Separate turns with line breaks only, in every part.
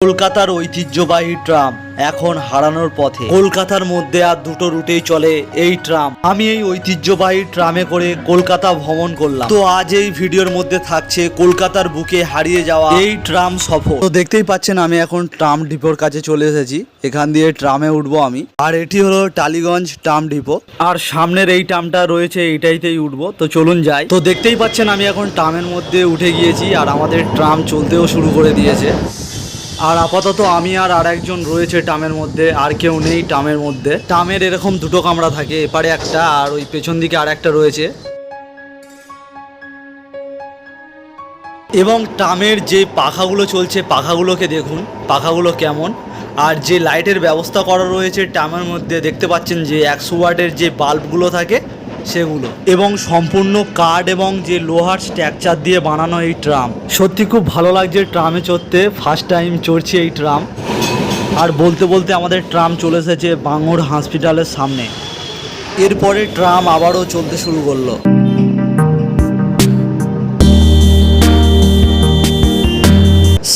কলকাতার ঐতিহ্যবাহী ট্রাম এখন হারানোর পথে। কলকাতার মধ্যে আর দুটো রুটেই চলে এই ট্রাম। আমি এই ঐতিহ্যবাহী ট্রামে করে কলকাতা ভ্রমণ করলাম। তো আজ এই ভিডিওর মধ্যে থাকছে কলকাতার বুকে হারিয়ে যাওয়া এই ট্রাম সফর। তো দেখতেই পাচ্ছেন আমি এখন ট্রাম ডিপোর কাছে চলে এসেছি। এখান দিয়ে ট্রামে উঠবো আমি। আর এটি হলো টালিগঞ্জ ট্রাম ডিপো। আর সামনের এই ট্রামটা রয়েছে, এইটাইতেই উঠবো। তো চলুন যাই। তো দেখতেই পাচ্ছেন আমি এখন ট্রামের মধ্যে উঠে গিয়েছি আর আমাদের ট্রাম চলতেও শুরু করে দিয়েছে। আর আপাতত আমি আর আরেকজন রয়েছে ট্রামের মধ্যে, আর কেউ নেই ট্রামের মধ্যে। ট্রামের এরকম দুটো কামরা থাকে, এপারে একটা আর ওই পেছন দিকে আর একটা রয়েছে। এবং ট্রামের যে পাখাগুলো চলছে, পাখাগুলোকে দেখুন পাখাগুলো কেমন। আর যে লাইটের ব্যবস্থা করা রয়েছে ট্রামের মধ্যে, দেখতে পাচ্ছেন যে 100 ওয়াটের যে বাল্বগুলো থাকে সেগুলো, এবং সম্পূর্ণ কাঠ এবং যে লোহার স্ট্রাকচার দিয়ে বানানো এই ট্রাম। সত্যি খুব ভালো লাগছে ট্রামে চড়তে, ফার্স্ট টাইম চড়ছি এই ট্রাম। আর বলতে বলতে আমাদের ট্রাম চলে এসেছে বাঙুর হসপিটালের সামনে। এরপরে ট্রাম আবারও চলতে শুরু করলো।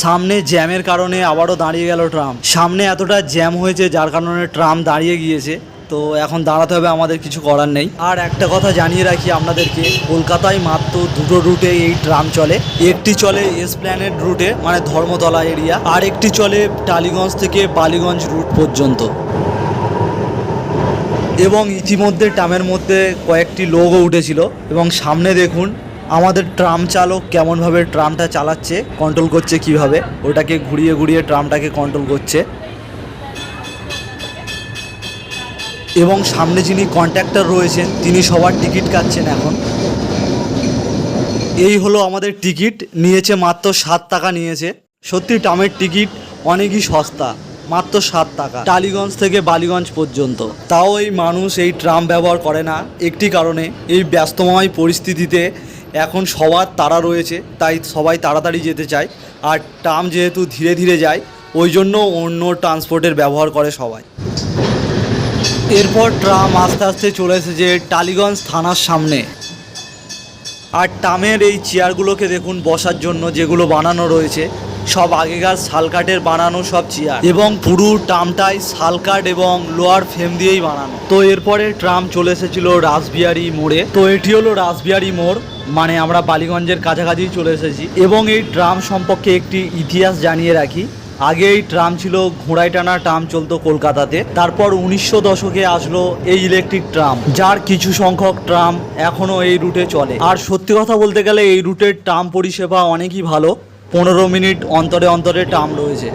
সামনে জ্যামের কারণে আবারও দাঁড়িয়ে গেল ট্রাম। সামনে এতটা জ্যাম হয়েছে যার কারণে ট্রাম দাঁড়িয়ে গিয়েছে। তো এখন দাঁড়াতে হবে, আমাদের কিছু করার নেই। আর একটা কথা জানিয়ে রাখি আপনাদেরকে, কলকাতায় মাত্র দুটো রুটে এই ট্রাম চলে। একটি চলে এসপ্ল্যানেড রুটে, মানে ধর্মতলা এরিয়া, আর একটি চলে টালিগঞ্জ থেকে বালিগঞ্জ রুট পর্যন্ত। এবং ইতিমধ্যে ট্রামের মধ্যে কয়েকটি লোকও উঠেছিল। এবং সামনে দেখুন আমাদের ট্রাম চালক কেমনভাবে ট্রামটা চালাচ্ছে, কন্ট্রোল করছে কিভাবে, ওটাকে ঘুরিয়ে ঘুরিয়ে ট্রামটাকে কন্ট্রোল করছে। এবং সামনে যিনি কন্ট্রাক্টর রয়েছেন তিনি সবার টিকিট কাটছেন এখন। এই হলো আমাদের টিকিট, নিয়েছে মাত্র 7 টাকা নিয়েছে। সত্যি ট্রামের টিকিট অনেকই সস্তা, মাত্র 7 টাকা টালিগঞ্জ থেকে বালিগঞ্জ পর্যন্ত। তাও এই মানুষ এই ট্রাম ব্যবহার করে না একটি কারণে, এই ব্যস্তময় পরিস্থিতিতে এখন সবার তাড়া রয়েছে, তাই সবাই তাড়াতাড়ি যেতে চায়। আর ট্রাম যেহেতু ধীরে ধীরে যায়, ওই জন্য অন্য ট্রান্সপোর্টের ব্যবহার করে সবাই। এরপর ট্রাম আস্তে আস্তে চলে এসেছে টালিগঞ্জ থানার সামনে। আর ট্রামের এই চেয়ারগুলোকে দেখুন বসার জন্য, যেগুলো বানানো রয়েছে সব আগেকার শালকাঠের বানানো সব চেয়ার, এবং পুরো ট্রামটাই শালকাঠ এবং লোহার ফ্রেম দিয়েই বানানো। তো এরপরে ট্রাম চলে এসেছিল রাসবিহারী মোড়ে। তো এটি হলো রাসবিহারী মোড়, মানে আমরা বালিগঞ্জের কাছাকাছি চলে এসেছি। এবং এই ট্রাম সম্পর্কে একটি ইতিহাস জানিয়ে রাখি। আগে এই ট্রাম ছিল ঘোড়ায় টানা ট্রাম, চলতো কলকাতাতে। তারপর 1900 দশকে আসলো এই ইলেকট্রিক ট্রাম, যার কিছু সংখ্যক ট্রাম এখনও এই রুটে চলে। আর সত্যি কথা বলতে গেলে এই রুটের ট্রাম পরিষেবা অনেকই ভালো, 15 মিনিট অন্তরে অন্তরে ট্রাম রয়েছে।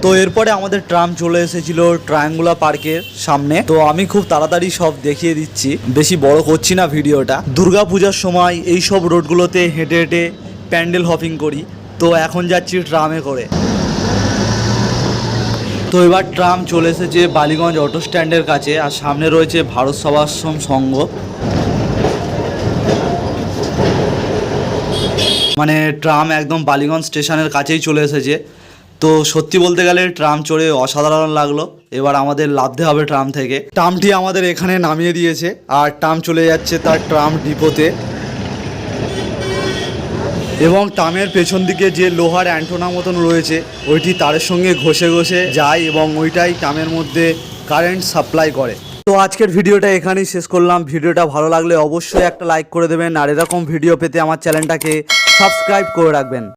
তো এরপরে আমাদের ট্রাম চলে এসেছিল ট্রায়াঙ্গুলার পার্কের সামনে। তো আমি খুব তাড়াতাড়ি সব দেখিয়ে দিচ্ছি, বেশি বড় করছি না ভিডিওটা। দুর্গা পূজার সময় এই সব রোডগুলোতে হেঁটে হেঁটে প্যান্ডেল হপিং করি। তো এখন যাচ্ছি ট্রামে করে। তো এবার ট্রাম চলে এসেছে বালিগঞ্জ অটো স্ট্যান্ডের কাছে, আর সামনে রয়েছে ভারত সেবাশ্রম সংঘ। মানে ট্রাম একদম বালিগঞ্জ স্টেশনের কাছেই চলে এসেছে। তো সত্যি বলতে গেলে ট্রাম চড়ে অসাধারণ লাগলো। এবার আমাদের লাফতে হবে ট্রাম থেকে। ট্রামটি আমাদের এখানে নামিয়ে দিয়েছে আর ট্রাম চলে যাচ্ছে তার ট্রাম ডিপোতে। এবং ট্রামের পেছন দিকে যে লোহার অ্যান্টোনা মতন রয়েছে, ওইটি তারের সঙ্গে ঘষে ঘষে যায় এবং ওইটাই ট্রামের মধ্যে কারেন্ট সাপ্লাই করে। তো আজকের ভিডিওটা এখানেই শেষ করলাম। ভিডিওটা ভালো লাগলে অবশ্যই একটা লাইক করে দেবেন, আর এরকম ভিডিও পেতে আমার চ্যানেলটাকে সাবস্ক্রাইব করে রাখবেন।